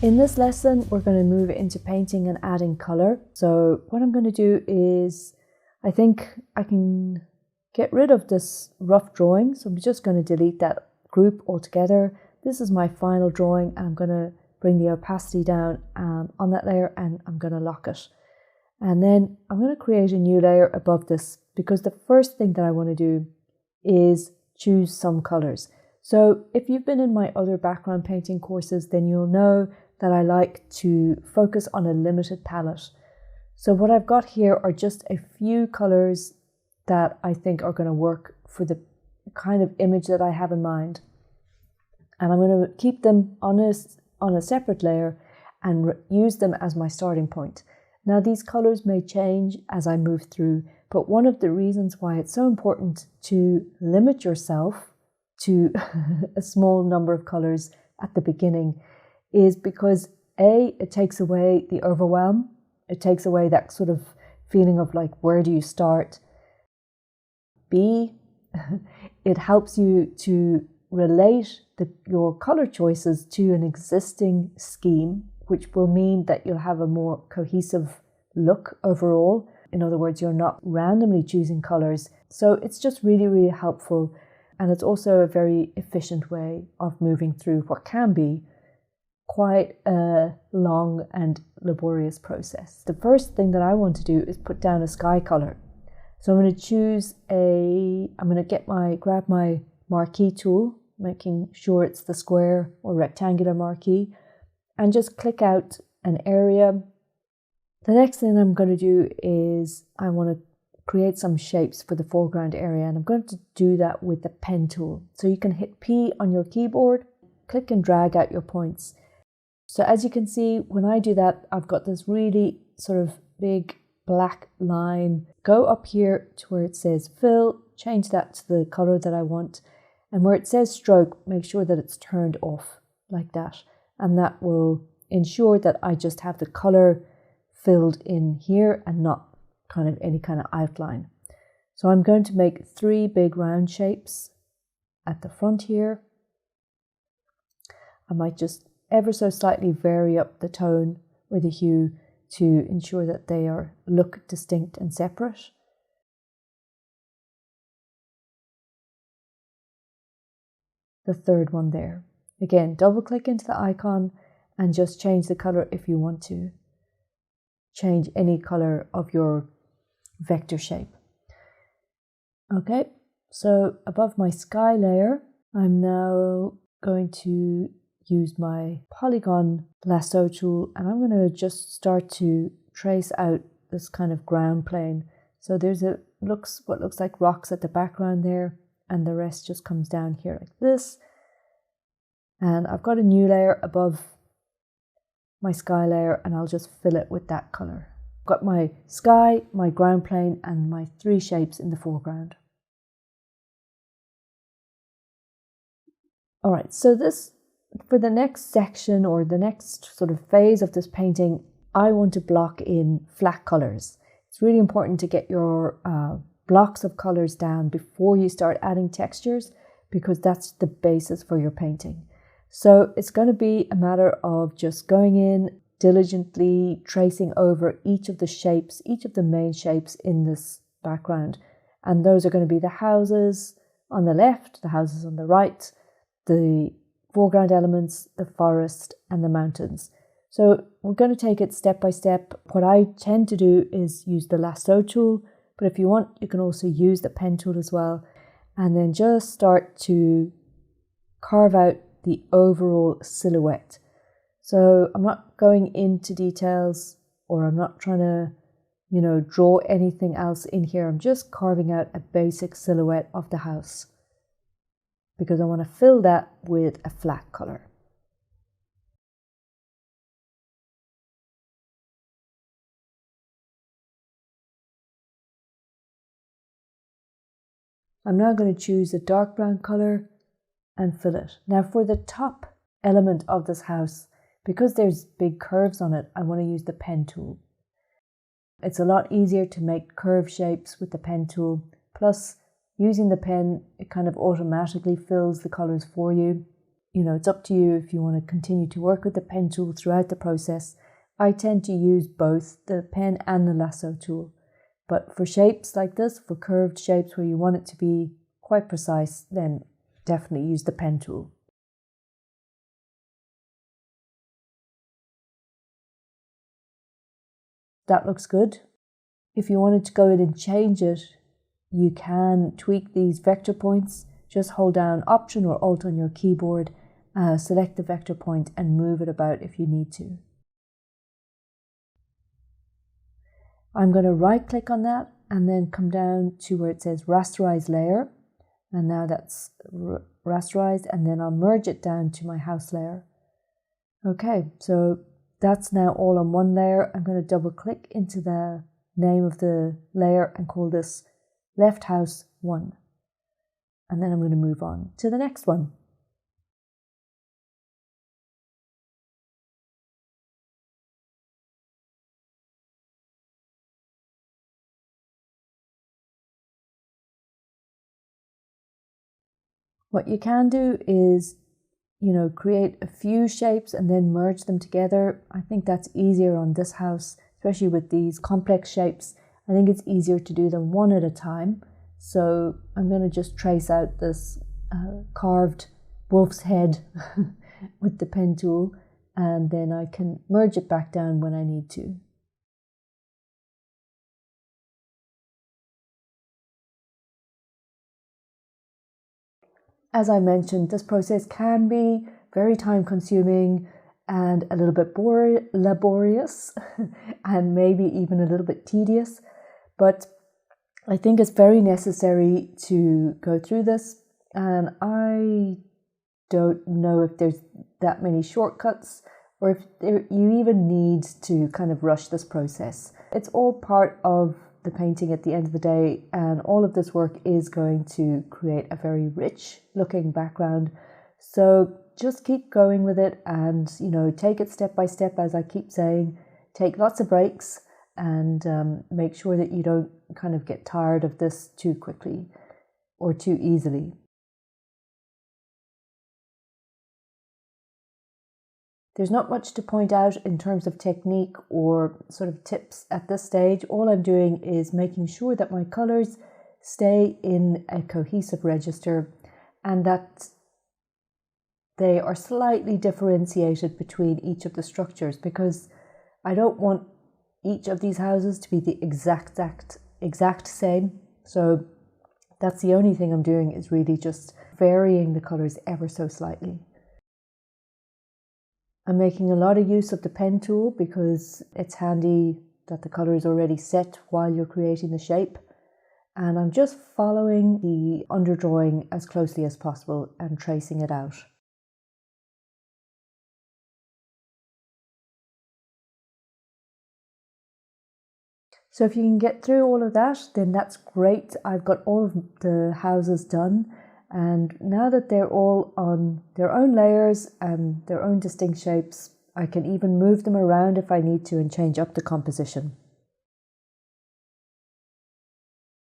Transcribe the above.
In this lesson, we're going to move into painting and adding color. So what I'm going to do is, I think I can get rid of this rough drawing. So I'm just going to delete that group altogether. This is my final drawing, and I'm going to bring the opacity down on that layer, and I'm going to lock it. And then I'm going to create a new layer above this, because the first thing that I want to do is choose some colors. So if you've been in my other background painting courses, then you'll know that I like to focus on a limited palette. So what I've got here are just a few colors that I think are going to work for the kind of image that I have in mind. And I'm going to keep them on a separate layer and use them as my starting point. Now these colors may change as I move through, but one of the reasons why it's so important to limit yourself to a small number of colors at the beginning is because A, it takes away the overwhelm. It takes away that sort of feeling of like, where do you start? B, it helps you to relate your color choices to an existing scheme, which will mean that you'll have a more cohesive look overall. In other words, you're not randomly choosing colors. So it's just really, really helpful. And it's also a very efficient way of moving through what can be quite a long and laborious process. The first thing that I want to do is put down a sky color. So I'm going to grab my marquee tool, making sure it's the square or rectangular marquee, and just click out an area. The next thing I'm going to do is I want to create some shapes for the foreground area, and I'm going to do that with the pen tool. So you can hit P on your keyboard, click and drag out your points. So as you can see, when I do that, I've got this really sort of big black line. Go up here to where it says fill, change that to the color that I want. And where it says stroke, make sure that it's turned off like that. And that will ensure that I just have the color filled in here and not kind of any kind of outline. So I'm going to make 3 big round shapes at the front here. I might just ever so slightly vary up the tone or the hue to ensure that they look distinct and separate. The third one there. Again, double click into the icon and just change the color if you want to. Change any color of your vector shape. Okay, so above my sky layer, I'm now going to use my polygon lasso tool, and I'm going to just start to trace out this kind of ground plane. So there's what looks like rocks at the background there, and the rest just comes down here like this. And I've got a new layer above my sky layer, and I'll just fill it with that color. I've got my sky, my ground plane, and my 3 shapes in the foreground. All right, so for the next section or the next sort of phase of this painting, I want to block in flat colors. It's really important to get your blocks of colors down before you start adding textures, because that's the basis for your painting. So it's going to be a matter of just going in, diligently tracing over each of the shapes, each of the main shapes in this background. And those are going to be the houses on the left, the houses on the right, the foreground elements, the forest, and the mountains. So we're going to take it step by step. What I tend to do is use the lasso tool, but if you want, you can also use the pen tool as well. And then just start to carve out the overall silhouette. So I'm not going into details, or I'm not trying to, draw anything else in here. I'm just carving out a basic silhouette of the house, because I want to fill that with a flat color. I'm now going to choose a dark brown color and fill it. Now for the top element of this house, because there's big curves on it, I want to use the pen tool. It's a lot easier to make curve shapes with the pen tool. Plus, using the pen, it kind of automatically fills the colors for you. it's up to you if you want to continue to work with the pen tool throughout the process. I tend to use both the pen and the lasso tool. But for shapes like this, for curved shapes where you want it to be quite precise, then definitely use the pen tool. That looks good. If you wanted to go in and change it, you can tweak these vector points. Just hold down Option or Alt on your keyboard, select the vector point and move it about if you need to. I'm going to right click on that and then come down to where it says Rasterize Layer. And now that's rasterized, and then I'll merge it down to my house layer. Okay, so that's now all on one layer. I'm going to double click into the name of the layer and call this Left House 1. And then I'm going to move on to the next one. What you can do is, create a few shapes and then merge them together. I think that's easier on this house, especially with these complex shapes. I think it's easier to do them one at a time. So I'm going to just trace out this carved wolf's head with the pen tool, and then I can merge it back down when I need to. As I mentioned, this process can be very time consuming and a little bit laborious and maybe even a little bit tedious, but I think it's very necessary to go through this, and I don't know if there's that many shortcuts or if you even need to kind of rush this process. It's all part of the painting at the end of the day, and all of this work is going to create a very rich looking background. So just keep going with it and, take it step by step, as I keep saying. Take lots of breaks and make sure that you don't kind of get tired of this too quickly or too easily. There's not much to point out in terms of technique or sort of tips at this stage. All I'm doing is making sure that my colors stay in a cohesive register and that they are slightly differentiated between each of the structures, because I don't want each of these houses to be the exact same. So that's the only thing I'm doing, is really just varying the colors ever so slightly. I'm making a lot of use of the pen tool because it's handy that the color is already set while you're creating the shape. And I'm just following the underdrawing as closely as possible and tracing it out. So if you can get through all of that, then that's great. I've got all of the houses done. And now that they're all on their own layers and their own distinct shapes, I can even move them around if I need to and change up the composition.